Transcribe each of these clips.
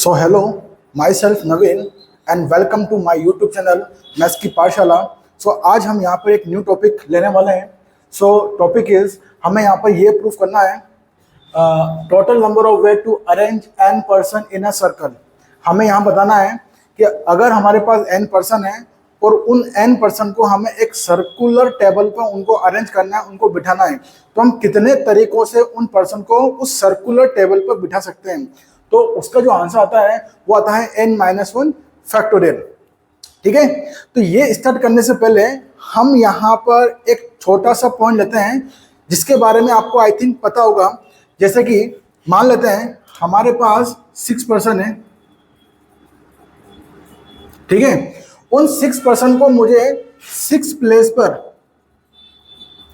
So hello, myself Naveen and welcome to my YouTube channel maths की पाठशाला। सो आज हम यहाँ पर एक न्यू टॉपिक लेने वाले हैं। सो टॉपिक इज, हमें यहाँ पर ये प्रूफ करना है total number of way to arrange n person in a circle. हमें यहाँ बताना है कि अगर हमारे पास n पर्सन है और उन n पर्सन को हमें एक सर्कुलर टेबल पर उनको अरेंज करना है, उनको बिठाना है, तो हम कितने तरीकों से उन पर्सन को उस सर्कुलर टेबल पर बिठा सकते हैं। तो उसका जो आंसर आता है वो आता है n-1 फैक्टोरियल। ठीक है, तो ये स्टार्ट करने से पहले हम यहाँ पर एक छोटा सा पॉइंट लेते हैं जिसके बारे में आपको आई थिंक पता होगा। जैसे कि मान लेते हैं हमारे पास 6 पर्सन है। ठीक है, उन 6 पर्सन को मुझे 6 प्लेस पर,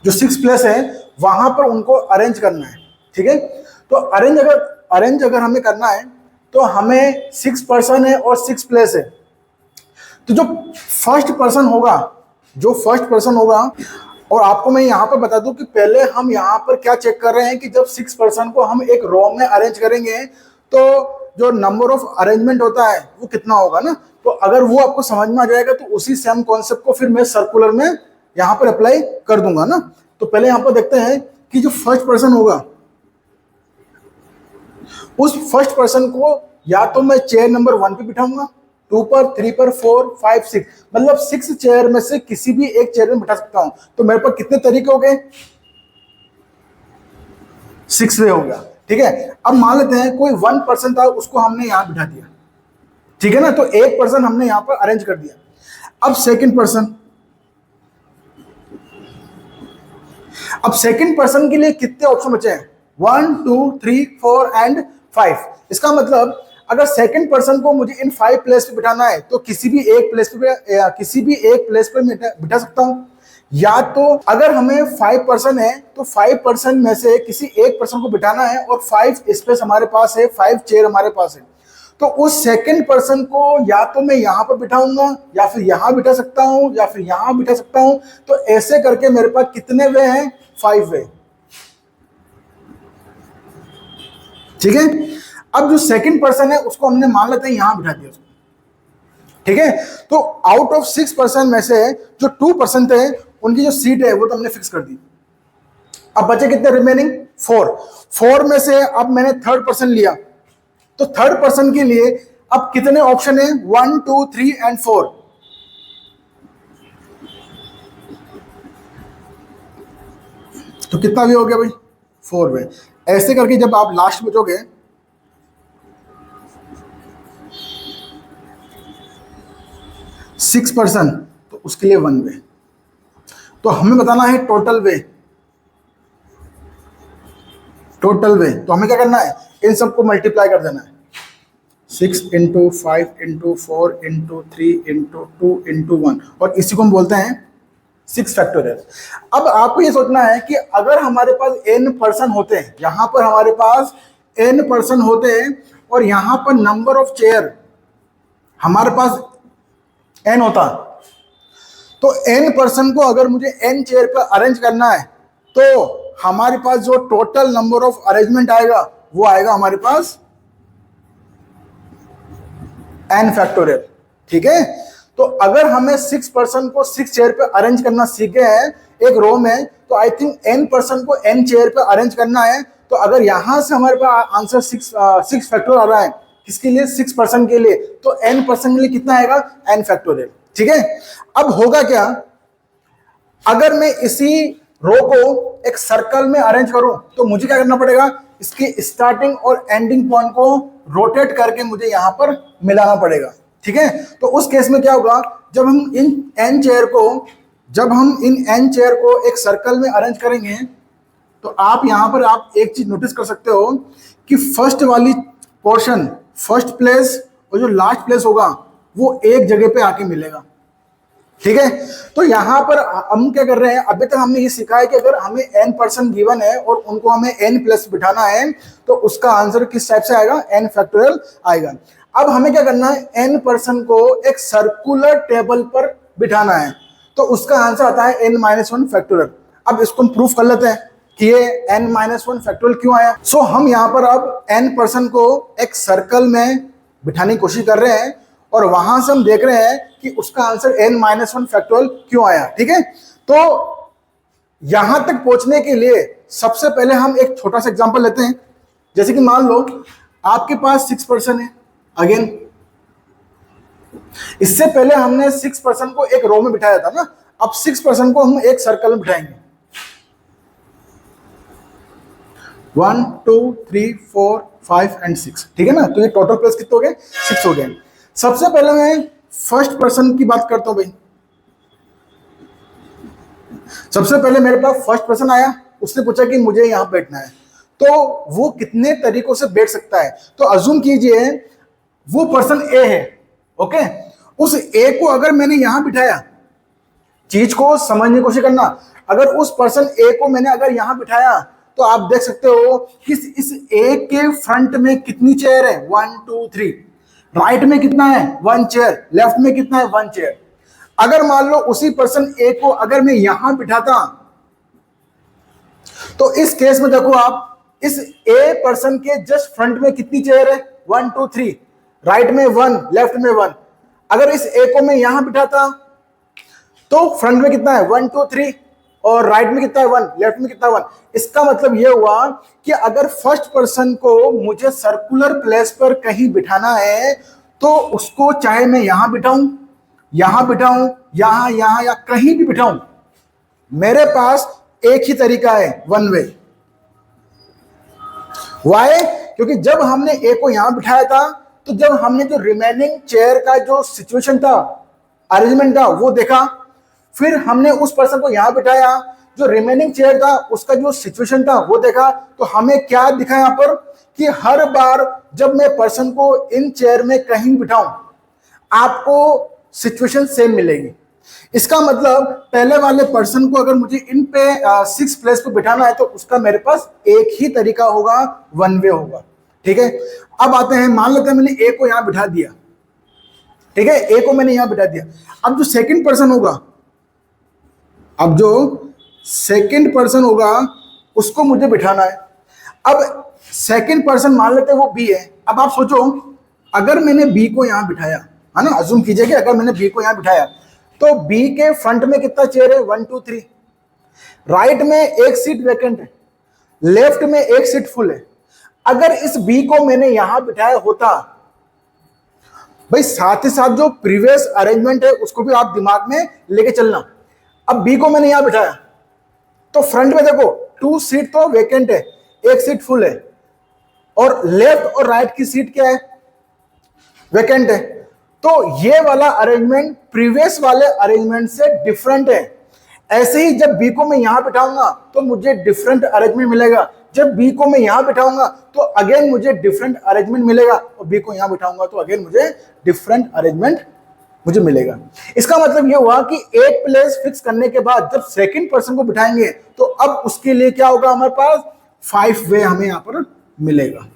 जो 6 प्लेस है वहां पर उनको अरेंज करना है। ठीक है, तो अरेंज अगर हमें करना है तो हमें 6 पर्सन है और 6 प्लेस है। तो जो फर्स्ट पर्सन होगा, और आपको मैं यहाँ पर बता दूं कि पहले हम यहाँ पर क्या चेक कर रहे हैं कि जब 6 पर्सन को हम एक रो में अरेंज करेंगे तो जो नंबर ऑफ अरेंजमेंट होता है वो कितना होगा ना। तो अगर वो आपको समझ में आ जाएगा तो उसी सेम कॉन्सेप्ट को फिर मैं सर्कुलर में यहाँ पर अप्लाई कर दूंगा ना। तो पहले यहाँ पर देखते हैं कि जो फर्स्ट पर्सन होगा, उस फर्स्ट पर्सन को या तो मैं चेयर नंबर 1 पे बिठाऊंगा, 2 पर, 3 पर, 4, 5, 6, मतलब 6 चेयर में से किसी भी एक चेयर में बिठा सकता हूं। तो मेरे पास कितने तरीके हो गए? 6 वे हो गया। ठीक है, अब मान लेते हैं कोई 1 पर्सन था, उसको हमने यहां बिठा दिया। ठीक है ना, तो एक पर्सन हमने यहां पर अरेंज कर दिया। अब सेकंड पर्सन के लिए कितने ऑप्शन बचे हैं? 1, 2, 3, 4 एंड 5। इसका मतलब अगर सेकंड पर्सन को मुझे इन 5 प्लेस पे बिठाना है तो किसी भी एक प्लेस पे बिठा सकता हूं। या तो अगर हमें 5 पर्सन है तो 5 पर्सन में से किसी एक पर्सन को बिठाना है और 5 स्पेस हमारे पास है, 5 चेयर हमारे पास है, तो उस सेकंड पर्सन को या तो मैं यहां पर बिठाऊंगा या फिर यहां बिठा सकता हूं या फिर यहां बिठा सकता हूं। तो ऐसे करके मेरे पास कितने वे हैं? 5 वे। ठीक है, अब जो सेकंड पर्सन है उसको हमने मान लेते हैं यहां बिठा दिया उसको। ठीक है, तो आउट ऑफ 6 पर्सन में से जो 2 पर्सन थे उनकी जो सीट है वो तो हमने फिक्स कर दी। अब बचे कितने रिमेनिंग? 4 में से अब मैंने थर्ड पर्सन लिया, तो थर्ड पर्सन के लिए अब कितने ऑप्शन है? 1, 2, 3 एंड 4। तो कितना वे हो गया भाई? 4 वे। ऐसे करके जब आप लास्ट बचोगे, सिक्स पर्सन, तो उसके लिए 1 वे। तो हमें बताना है टोटल वे। तो हमें क्या करना है? इन सबको मल्टीप्लाई कर देना है। 6 into 5 into 4 into 3 into 2 into 1, और इसी को हम बोलते हैं 6 फैक्टोरियल। अब आपको ये सोचना है कि अगर हमारे पास n पर्सन होते हैं, यहां पर हमारे पास n पर्सन होते हैं और यहां पर नंबर ऑफ चेयर हमारे पास n होता, तो n पर्सन को अगर मुझे n चेयर पर अरेंज करना है तो हमारे पास जो टोटल नंबर ऑफ अरेंजमेंट आएगा वो आएगा हमारे पास n फैक्टोरियल। ठीक है, तो अगर हमें 6 पर्सन को 6 चेयर पे अरेंज करना सीख गए हैं एक रो में, तो आई थिंक n पर्सन को n चेयर पे अरेंज करना है। तो अगर यहां से हमारे पास आंसर 6 फैक्टोरियल आ रहा है, किसके लिए? 6 पर्सन के लिए, तो n पर्सन के लिए कितना आएगा? n factorial. ठीक है, अब होगा क्या अगर मैं इसी रो को एक सर्कल में अरेंज करूं, तो मुझे क्या करना पड़ेगा? इसकी स्टार्टिंग और एंडिंग पॉइंट को रोटेट करके मुझे यहां पर मिलाना पड़ेगा। ठीक है, तो उस केस में क्या होगा? जब हम इन n चेयर को एक सर्कल में अरेंज करेंगे, तो आप यहां पर आप एक चीज नोटिस कर सकते हो कि फर्स्ट वाली पोर्शन, फर्स्ट प्लेस और जो लास्ट प्लेस होगा वो एक जगह पे आके मिलेगा। ठीक है, तो यहां पर हम क्या कर रहे हैं? अभी तक हमने ये सीखा है कि अगर हमें n पर्सन गिवन है और उनको हमें n प्लस बिठाना है तो उसका आंसर किस टाइप से आएगा? n फैक्टोरियल आएगा। अब हमें क्या करना है? n पर्सन को एक सर्कुलर टेबल पर बिठाना है, तो उसका आंसर आता है n-1 फैक्टोरियल। अब इसको हम प्रूफ कर लेते हैं कि ये n-1 फैक्टोरियल क्यों आया। सो हम यहां पर अब n पर्सन को एक सर्कल में बिठाने की कोशिश कर रहे हैं और वहां से हम देख रहे हैं कि उसका आंसर n-1 फैक्टोरियल क्यों आया। ठीक है, तो यहां तक पहुंचने के लिए सबसे पहले हम एक छोटा सा एग्जांपल लेते हैं। जैसे कि मान लो आपके पास 6% है। अगेन इससे पहले हमने 6% को एक रो में बिठाया था ना, अब 6% को हम एक सर्कल में बिठाएंगे। 1 2 3 4 5 एंड 6, ठीक है ना। तो ये टोटल प्लेस कितने हो गए, 6 हो गए। सबसे पहले मैं फर्स्ट पर्सन की बात करता हूं भाई। सबसे पहले मेरे पास फर्स्ट पर्सन आया, उसने पूछा कि मुझे यहां बैठना है, तो वो कितने तरीकों से बैठ सकता है। तो अज्यूम कीजिए वो पर्सन ए है, ओके। उस ए को अगर मैंने यहां बिठाया, चीज को समझने की कोशिश करना, अगर उस पर्सन ए को मैंने अगर यहां बिठाया तो आप देख सकते हो कि इस ए के फ्रंट में कितनी चेयर है, 1 2 3। राइट में कितना है, 1 चेयर। लेफ्ट में कितना है, 1 चेयर। अगर मान लो उसी पर्सन ए को अगर मैं यहां बिठाता, तो इस केस में देखो आप, इस ए पर्सन के जस्ट फ्रंट में कितनी चेयर है, 1 2 3। राइट में 1, लेफ्ट में 1। अगर इस ए को मैं यहां बिठाता तो फ्रंट में कितना है, 1 2 3, और राइट में कितना है, 1, लेफ्ट में कितना है, 1। इसका मतलब यह हुआ कि अगर फर्स्ट पर्सन को मुझे सर्कुलर प्लेस पर कहीं बिठाना है तो उसको चाहे मैं यहां बिठाऊं, यहां बिठाऊं, यहां, यहां या कहीं भी बिठाऊं, मेरे पास एक ही तरीका है, वन वे। वाई? क्योंकि जब हमने ए को यहां बिठाया था तो जब हमने जो रिमेनिंग चेयर का जो सिचुएशन था, अरेंजमेंट था, वो देखा। फिर हमने उस पर्सन को यहां बिठाया, जो रिमेनिंग चेयर था उसका जो सिचुएशन था वो देखा। तो हमें क्या दिखा यहां पर कि हर बार जब मैं पर्सन को इन चेयर में कहीं बिठाऊं, आपको सिचुएशन सेम मिलेगी। इसका मतलब पहले वाले पर्सन को अगर मुझे इन पे 6 प्लेस पे बिठाना है तो उसका मेरे पास एक ही तरीका होगा, वन वे होगा। ठीक है, अब आते हैं, मान लेते हैं मैंने ए को यहां बिठा दिया। ठीक है, ए को मैंने यहां बिठा दिया। अब जो सेकंड पर्सन होगा, अब जो सेकंड पर्सन होगा उसको मुझे बिठाना है। अब सेकंड पर्सन मान लेते हैं वो बी है। अब आप सोचो, अगर मैंने बी को यहां बिठाया, है ना, अज्यूम कीजिए कि अगर मैंने बी को यहां बिठाया तो बी के फ्रंट में कितना चेयर है, 1 2 3। राइट में एक सीट वैकेंट है, लेफ्ट में एक सीट फुल है। अगर इस बी को मैंने यहां बिठाया होता, भाई साथ ही साथ जो प्रीवियस अरेंजमेंट है उसको भी आप दिमाग में लेके चलना। अब बी को मैंने यहां बिठाया तो फ्रंट में देखो 2 सीट तो वैकेंट है, एक सीट फुल है, और लेफ्ट और राइट की सीट क्या है, वैकेंट है। तो ये वाला अरेंजमेंट प्रीवियस वाले अरेंजमेंट से डिफरेंट है। ऐसे ही जब बी को मैं यहां बिठाऊंगा तो मुझे डिफरेंट अरेंजमेंट मिलेगा। जब बी को मैं यहां बिठाऊंगा तो अगेन मुझे डिफरेंट अरेंजमेंट मिलेगा, और बी को यहां बिठाऊंगा तो अगेन मुझे डिफरेंट अरेंजमेंट मुझे मिलेगा। इसका मतलब यह हुआ कि एक प्लेस फिक्स करने के बाद जब सेकंड पर्सन को बिठाएंगे तो अब उसके लिए क्या होगा, हमारे पास 5 वे हमें यहां पर मिलेगा,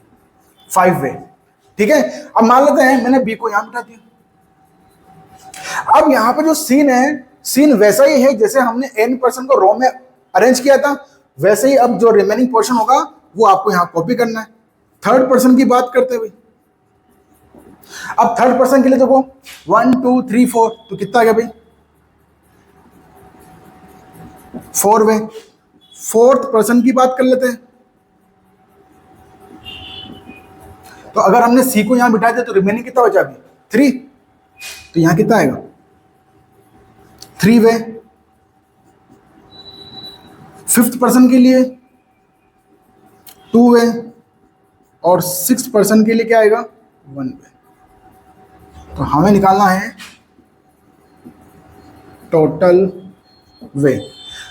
5 वे। ठीक है, अब मान लेते हैं मैंने बी को यहां बिठा दिया। अब यहां पर जो सीन है, सीन वैसा ही है जैसे हमने n पर्सन को रो में अरेंज किया था, वैसे ही अब जो रिमेनिंग पोर्शन होगा वो आपको यहां कॉपी करना है। थर्ड पर्सन की बात करते हुए, अब थर्ड पर्सन के लिए देखो 1 2 3 4, तो कितना आ गया भाई, 4 वे। फोर्थ पर्सन की बात कर लेते हैं, तो अगर हमने सी को यहां बिठा दिया तो रिमेनिंग कितना बचा अभी, 3। तो यहां कितना आएगा, 3 वे। फिफ्थ पर्सन के लिए 2 वे, और सिक्स्थ पर्सन के लिए क्या आएगा, 1 वे। तो हमें निकालना है टोटल वे।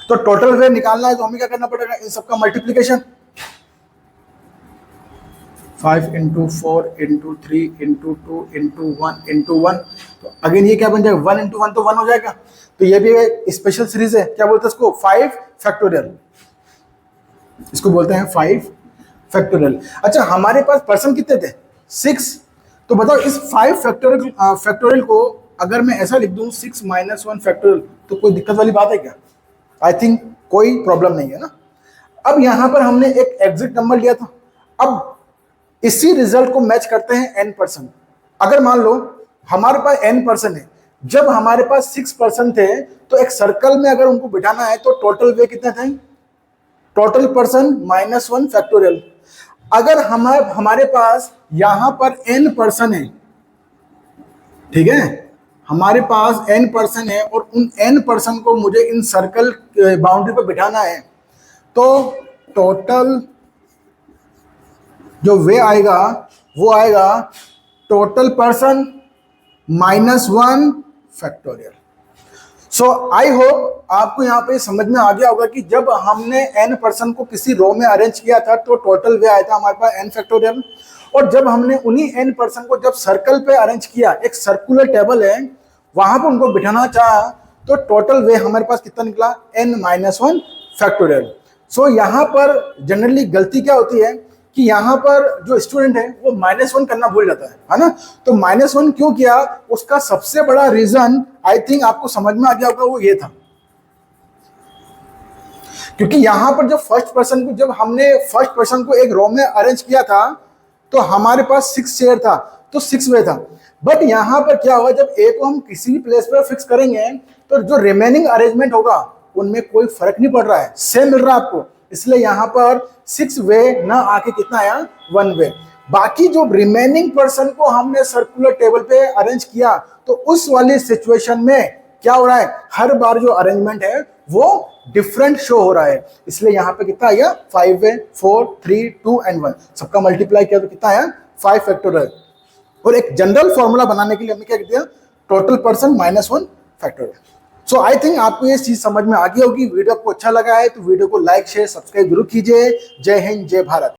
तो टोटल वे निकालना है तो हमें क्या करना पड़ेगा, इन सबका मल्टीप्लीकेशन, 5 × 4 × 3 × 2 × 1 × 1। तो अगेन ये क्या बन जाएगा, 1 × 1 तो 1 हो जाएगा। तो ये भी एक स्पेशल सीरीज है, क्या बोलते हैं इसको, 5 फैक्टोरियल। इसको बोलते हैं 5 फैक्टोरियल। अच्छा, हमारे पास पर्सन कितने थे, 6। तो बताओ इस 5 फैक्टोरियल को अगर मैं ऐसा लिख दूं 6 - 1 फैक्टोरियल, तो कोई दिक्कत वाली बात है क्या? आई थिंक कोई प्रॉब्लम नहीं है ना। अब यहां पर हमने एक एग्जिट नंबर लिया था, अब इसी रिजल्ट को मैच करते हैं n पर्सन। अगर मान लो हमारे पास n पर्सन है, जब हमारे पास 6 पर्सन थे तो एक सर्कल में अगर उनको बिठाना है तो टोटल वे कितने थे? Total person -1 factorial. अगर हमारे पास यहां पर n पर्सन है, ठीक है, हमारे पास n पर्सन है और उन n पर्सन को मुझे इन सर्कल बाउंड्री पर बिठाना है, तो टोटल जो वे आएगा वो आएगा total person -1 factorial. So I hope आपको यहाँ पे समझ में आ गया होगा कि जब हमने n पर्सन को किसी रो में अरेंज किया था तो टोटल वे आया था हमारे पास n फैक्टोरियल, और जब हमने उन्हीं n पर्सन को जब सर्कल पे अरेंज किया, एक सर्कुलर टेबल है वहां पर उनको बिठाना चाहा, तो टोटल वे हमारे पास कितना निकला? n-1 factorial. सो यहाँ पर जनरली गलती क्या होती है कि यहाँ पर जो स्टूडेंट है वो -1 करना भूल जाता है ना। तो -1 क्यों किया, उसका सबसे बड़ा रीजन आई थिंक आपको समझ में आ गया होगा, वो ये था क्योंकि यहाँ पर जब हमने फर्स्ट पर्सन को एक रो में अरेंज किया था तो हमारे पास 6 चेयर था, तो 6 वे था। बट यहाँ पर क्या होगा, जब ए को हम किसी भी प्लेस पर फिक्स करेंगे तो जो रिमेनिंग अरेंजमेंट होगा उनमें कोई फर्क नहीं पड़ रहा है, सेम मिल रहा है आपको। इसलिए यहाँ पर 6 वे ना आके कितना आया? 1 वे। बाकी जो रिमेनिंग पर्सन को हमने सर्कुलर टेबल पे अरेंज किया तो उस वाली सिचुएशन में क्या हो रहा है, हर बार जो अरेंजमेंट है वो डिफरेंट शो हो रहा है। इसलिए यहाँ पे कितना आया? 5 वे, 4, 3, 2 एंड 1, सबका मल्टीप्लाई किया तो कितना आया? 5 फैक्टोरियल। और एक जनरल फॉर्मूला बनाने के लिए हमने क्या किया? Total person -1 factorial. So I think आपको ये चीज समझ में आ गई होगी। वीडियो आपको अच्छा लगा है तो वीडियो को लाइक शेयर सब्सक्राइब जरूर कीजिए। जय हिंद, जय भारत।